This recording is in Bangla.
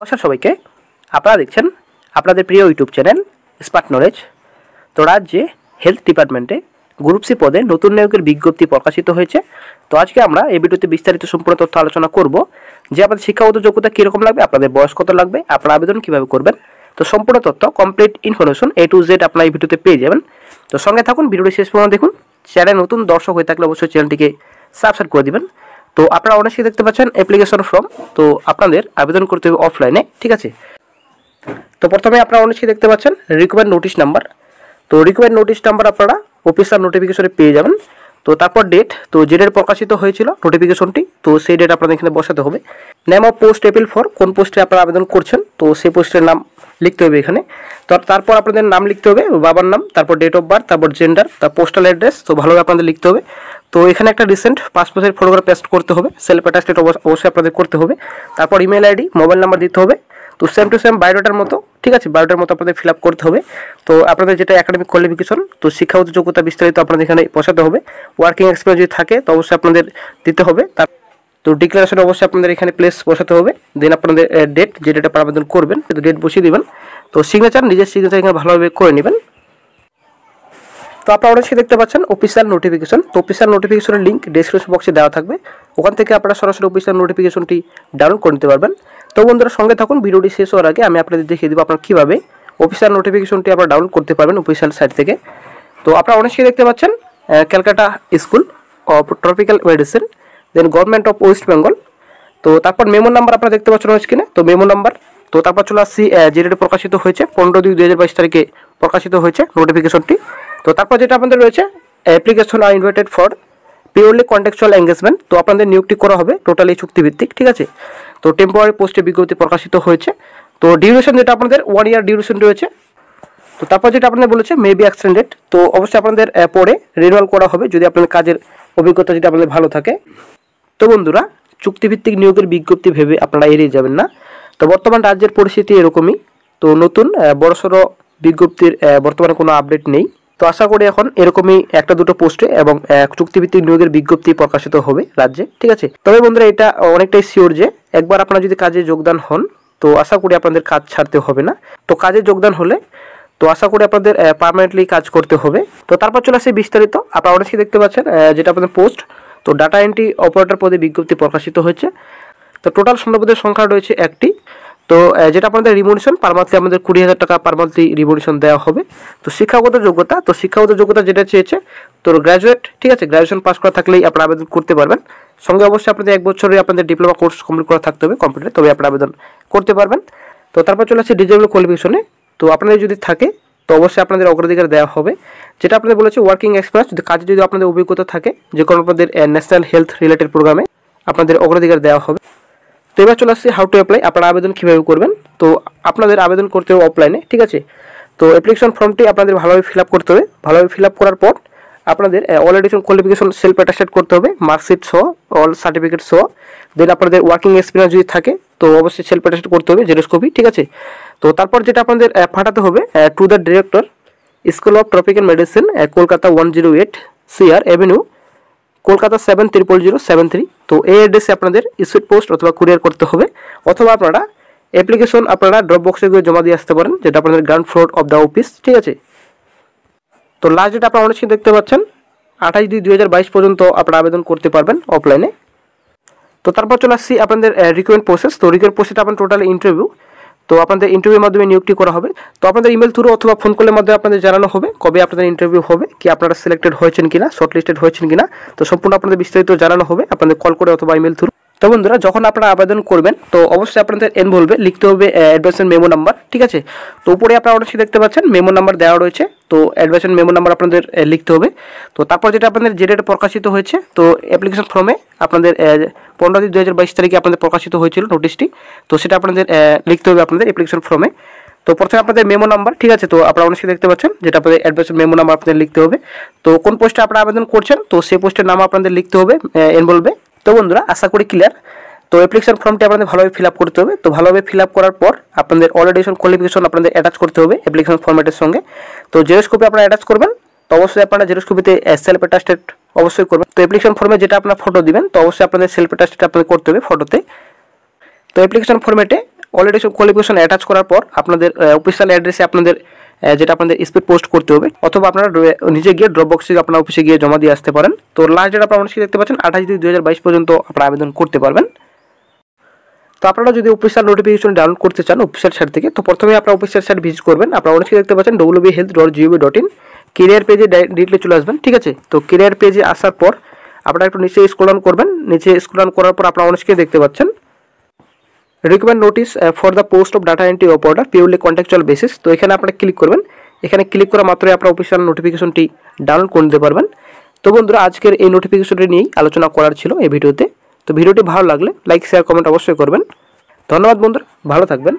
নমস্কার সবাইকে। আপনারা দেখছেন আপনাদের প্রিয় ইউটিউব চ্যানেল স্মার্ট নলেজ। তো রাজ্যে হেলথ ডিপার্টমেন্টে গ্রুপ সি পদে নতুন নিয়োগের বিজ্ঞপ্তি প্রকাশিত হয়েছে। তো আজকে আমরা এই ভিডিওতে বিস্তারিত সম্পূর্ণ তথ্য আলোচনা করব যে আপনাদের শিক্ষাগত যোগ্যতা কীরকম লাগবে, আপনাদের বয়স কত লাগবে, আপনারা আবেদন কীভাবে করবেন। তো সম্পূর্ণ তথ্য complete information A to Z আপনারা এই ভিডিওতে পেয়ে যাবেন। তো সঙ্গে থাকুন, ভিডিওটি শেষ পর্যন্ত দেখুন। চ্যানেল নতুন দর্শক হয়ে থাকলে অবশ্যই চ্যানেলটিকে সাবস্ক্রাইব করে দিবেন। তো আপনারা অনেকেই দেখতে পাচ্ছেন অ্যাপ্লিকেশন ফর্ম। তো আপনাদের আবেদন করতে হবে অফলাইনে, ঠিক আছে। তো প্রথমে আপনারা অনেকেই দেখতে পাচ্ছেন রিকোয়ারমেন্ট নোটিশ নাম্বার। তো রিকোয়ারমেন্ট নোটিশ নাম্বার আপনারা অফিসিয়াল নোটিফিকেশনে পেয়ে যাবেন। তো তারপর ডেট, তো যে ডেট প্রকাশিত হয়েছিল নোটিফিকেশনটি, তো সেই ডেট আপনাদের এখানে বসাতে হবে। Name of post appeal for, কোন পোস্টে আপনারা আবেদন করছেন, তো সেই পোস্টের নাম লিখতে হবে এখানে। তো তারপর আপনাদের নাম লিখতে হবে, বাবার নাম, তারপর ডেট অফ বার্থ, তারপর জেন্ডার, তার পোস্টাল অ্যাড্রেস, তো ভালোভাবে আপনাদের লিখতে হবে। তো এখানে একটা রিসেন্ট পাসপোর্টের ফটোগ্রাফ পেস্ট করতে হবে, সেলফ অ্যাটাস্টেড অবশ্যই আপনাদের করতে হবে। তারপর ইমেল আইডি, মোবাইল নাম্বার দিতে হবে। তো সেম টু সেম বায়োডাটার মতো, ঠিক আছে, বায়োডাটার মতো আপনাদের ফিল আপ করতে হবে। তো আপনাদের যেটা একাডেমিক কোয়ালিফিকেশন, তো শিক্ষাগত যোগ্যতা বিস্তারিত আপনাদের এখানে বসাতে হবে। ওয়ার্কিং এক্সপিরিয়েন্স যদি থাকে তো অবশ্যই আপনাদের দিতে হবে। তো ডিক্লারেশন অবশ্যই আপনাদের এখানে প্লেস বসাতে হবে। দেন আপনাদের ডেট, যে ডেটে আপনারা আবেদন করবেন তো ডেট বসিয়ে দেবেন। তো সিগনেচার, নিজের সিগনেচার এখানে ভালোভাবে করে নেবেন। তো আপনারা অবশ্যই দেখতে পাচ্ছেন অফিসিয়াল নোটিফিকেশন। তো অফিসিয়াল নোটিফিকেশনের লিঙ্ক ডেসক্রিপশন বক্সে দেওয়া থাকবে, ওখান থেকে আপনারা সরাসরি অফিসিয়াল নোটিফিকেশনটি ডাউনলোড করে নিতে পারবেন। তো বন্ধুরা সঙ্গে থাকুন, ভিডিওটি শেষ হওয়ার আগে আমি আপনাদের দেখিয়ে দেবো আপনারা কীভাবে অফিসিয়াল নোটিফিকেশনটি আপনারা ডাউনলোড করতে পারবেন অফিসিয়াল সাইট থেকে। তো আপনারা অনেকেই দেখতে পাচ্ছেন Calcutta School of Tropical Medicine, then Government of West Bengal. তো তারপর মেমো নাম্বার আপনারা দেখতে পাচ্ছেন স্ক্রিনে, তো মেমো নাম্বার। তো তারপর চলে আসছি যে ডেটে প্রকাশিত হয়েছে 15/2/2022 তারিখে প্রকাশিত হয়েছে নোটিফিকেশনটি। তো তারপর যেটা আপনাদের রয়েছে application are invited for purely contextual engagement. তো আপনাদের নিয়োগটি করা হবে টোটালি চুক্তিভিত্তিক, ঠিক আছে। তো টেম্পোরারি পোস্টে বিজ্ঞপ্তি প্রকাশিত হয়েছে। তো ডিউরেশন যেটা আপনাদের 1 ইয়ার ডিউরেশন রয়েছে। তো তারপর যেটা আপনাদের বলেছে মে বি এক্সটেন্ডেড, তো অবশ্যই আপনাদের পরে রিনিউয়াল করা হবে যদি আপনাদের কাজের অভিজ্ঞতা যদি আপনাদের ভালো থাকে। তো বন্ধুরা, চুক্তিভিত্তিক নিয়োগের বিজ্ঞপ্তি ভেবে আপনারা এড়িয়ে যাবেন না। তো বর্তমান রাজ্যের পরিস্থিতি এরকমই। তো নতুন বড়সড় বিজ্ঞপ্তির বর্তমানে কোনো আপডেট নেই। তো আশা করি এখন এরকমই একটা দুটো পোস্টে এবং চুক্তিভিত্তিক নিয়োগের বিজ্ঞপ্তি প্রকাশিত হবে রাজ্যে, ঠিক আছে। তবে বন্ধুরা এটা অনেকটাই শিওর যে একবার আপনারা যদি কাজে যোগদান হন তো আশা করি আপনাদের কাজ ছাড়তে হবে না। তো কাজে যোগদান হলে তো আশা করি আপনাদের পার্মানেন্টলি কাজ করতে হবে। তো তারপর চলে আসে বিস্তারিত। আপনারা অনেকেই দেখতে পাচ্ছেন যেটা আপনাদের পোস্ট, তো ডাটা এন্ট্রি অপারেটর পদে বিজ্ঞপ্তি প্রকাশিত হয়েছে। তো টোটাল শূন্যপদের সংখ্যা রয়েছে একটি। তো যেটা আপনাদের রিমুনেশন পার মান্থলি আমাদের 20,000 টাকা পার মান্থলি রিমুনেশন দেওয়া হবে। তো শিক্ষাগত যোগ্যতা, তো শিক্ষাগত যোগ্যতা যেটা চেয়েছে তো গ্র্যাজুয়েট, ঠিক আছে, গ্র্যাজুয়েশন পাস করা থাকলেই আপনারা আবেদন করতে পারবেন। সঙ্গে অবশ্যই আপনাদের 1 বছরের আপনাদের ডিপ্লোমা কোর্স কমপ্লিট করা থাকতে হবে কম্পিউটারে, তবে আপনারা আবেদন করতে পারবেন। তো তারপর চলে আসছে ডিজেবল কোয়ালিফিকেশনে। তো আপনাদের যদি থাকে তো অবশ্যই আপনাদের অগ্রাধিকার দেওয়া হবে। যেটা আপনাদের বলেছে ওয়ার্কিং এক্সপিরিয়েন্স, যদি কাজে যদি আপনাদের অভিজ্ঞতা থাকে যে কোনো আপনাদের ন্যাশনাল হেলথ রিলেটেড প্রোগ্রামে আপনাদের অগ্রাধিকার দেওয়া হবে। তো এবার চলে আসছে হাউ টু অ্যাপ্লাই, আপনারা আবেদন কীভাবে করবেন। তো আপনাদের আবেদন করতে হবে অফলাইনে, ঠিক আছে। তো অ্যাপ্লিকেশন ফর্মটি আপনাদের ভালোভাবে ফিল আপ করতে হবে। ভালোভাবে ফিল আপ করার পর আপনাদের all education qualification self attested করতে হবে, মার্কশিট সহ, অল সার্টিফিকেট সহ। দেন আপনাদের ওয়ার্কিং এক্সপিরিয়েন্স যদি থাকে তো অবশ্যই সেলফ অ্যাটাস্টেড করতে হবে, জেরক্স কপি, ঠিক আছে। তো তারপর যেটা আপনাদের পাঠাতে হবে to the director school of Tropical medicine, Kolkata 108 CR Avenue, Kolkata 700073। তো এই অ্যাড্রেসে আপনাদের স্পিড পোস্ট অথবা কুরিয়ার করতে হবে, অথবা আপনারা অ্যাপ্লিকেশন আপনারা ড্রপ বক্সে গিয়ে জমা দিয়ে আসতে পারেন, যেটা আপনাদের ground floor of the office, ঠিক আছে। তো লাস্ট ডেট আপনারা অনেক দেখতে পাচ্ছেন 28/2/2022 পর্যন্ত আপনারা আবেদন করতে পারবেন অফলাইনে। তো তারপর চলে আসছি আপনাদের রিক্রুটমেন্ট প্রসেস। তো রিক্রুটমেন্ট প্রসেসটা আপনার টোটালি ইন্টারভিউ। তো আপনাদের ইন্টারভিউর মাধ্যমে নিয়োগটি করা হবে। তো আপনাদের ইমেল থ্রু অথবা ফোন কলের মাধ্যমে আপনাদের জানানো হবে কবে আপনাদের ইন্টারভিউ হবে, কি আপনারা সিলেক্টেড হয়েছেন কিনা, শর্টলিস্টেড হয়েছেন কিনা। তো সম্পূর্ণ আপনাদের বিস্তারিত জানানো হবে আপনাদের কল করে অথবা ইমেল থ্রু। তো বন্ধুরা, যখন আপনারা আবেদন করবেন তো অবশ্যই আপনাদের এনভলভে লিখতে হবে অ্যাডভান্সের মেমো নাম্বার, ঠিক আছে। তো উপরে আপনারা অনেক দেখতে পাচ্ছেন মেমো নাম্বার দেওয়া রয়েছে। তো অ্যাডভান্সের মেমো নাম্বার আপনাদের লিখতে হবে। তো তারপর যেটা আপনাদের যে ডেটে প্রকাশিত হয়েছে তো অ্যাপ্লিকেশন ফর্মে আপনাদের 15/2/2022 তারিখে আপনাদের প্রকাশিত হয়েছিল নোটিশটি। তো সেটা আপনাদের লিখতে হবে আপনাদের অ্যাপ্লিকেশন ফর্মে। তো প্রথমে আপনাদের মেমো নাম্বার, ঠিক আছে। তো আপনারা অনেক দেখতে পাচ্ছেন যেটা আপনাদের অ্যাডভান্সের মেমো নাম্বার আপনাদের লিখতে হবে। তো কোন পোস্টে আপনারা আবেদন করছেন তো সেই পোস্টের নাম আপনাদের লিখতে হবে এনভলভে। তো বন্ধুরা, আশা করি ক্লিয়ার। তো অ্যাপ্লিকেশন ফর্মটি আপনাদের ভালোভাবে ফিল আপ করতে হবে। তো ভালোভাবে ফিল আপ করার পর আপনাদের অল এডুকেশন কোয়ালিফিকেশন আপনাদের অ্যাটাচ করতে হবে অ্যাপ্লিকেশন ফর্মেটের সঙ্গে। তো জেরক্স কপি আপনারা অ্যাটাচ করবেন। তো অবশ্যই আপনারা জেরক্স কপিতে সেলফ অ্যাটাস্টেড অবশ্যই করবেন। তো অ্যাপ্লিকেশন ফর্মে যেটা আপনার ফটো দিবেন তো অবশ্যই আপনাদের সেলফ অ্যাটাস্টেড আপনাদের করতে হবে ফটোতে। তো অ্যাপ্লিকেশন ফর্মেটে অলরেডি সব কোয়ালিফিকেশন অ্যাটাচ করার পর আপনাদের অফিসিয়াল অ্যাড্রেসে আপনাদের যেটা আপনাদের স্পিড পোস্ট করতে হবে, অথবা আপনারা নিজে গিয়ে ড্রপ বক্সে আপনার অফিসে গিয়ে জমা দিয়ে আসতে পারেন। তো লাস্ট ডেট আপনারা অনেকেই দেখতে পাচ্ছেন 28/2/2022 পর্যন্ত আপনারা আবেদন করতে পারবেন। তো আপনারা যদি অফিসিয়াল নোটিফিকেশন ডাউনলোড করতে চান অফিসিয়াল সাইট থেকে, তো প্রথমে আপনারা অফিসিয়াল সাইট ভিজিট করবেন। আপনারা অনেকেই দেখতে পাচ্ছেন www.health.gov.in কেরিয়ার পেজে ডিরেক্টলি চলে আসবেন। ঠিক আছে, তো কেরিয়ার পেজে আসার পর আপনারা একটু নিচে স্ক্রল ডাউন করবেন। নিচে স্ক্রল ডাউন করার পর আপনারা অনেকেই দেখতে পাচ্ছেন recommend notice for the post of data entry operator purely contractual basis. তো এখানে আপনারা ক্লিক করবেন। এখানে ক্লিক করা মাত্রই আপনারা অফিসিয়াল নোটিফিকেশনটি ডাউনলোড করে নিতে পারবেন। তো বন্ধুরা, আজকের এই নোটিফিকেশনটি নিয়েই আলোচনা করার ছিল এই ভিডিওতে। তো ভিডিওটি ভালো লাগলে লাইক শেয়ার কমেন্ট অবশ্যই করবেন। ধন্যবাদ বন্ধুরা, ভালো থাকবেন।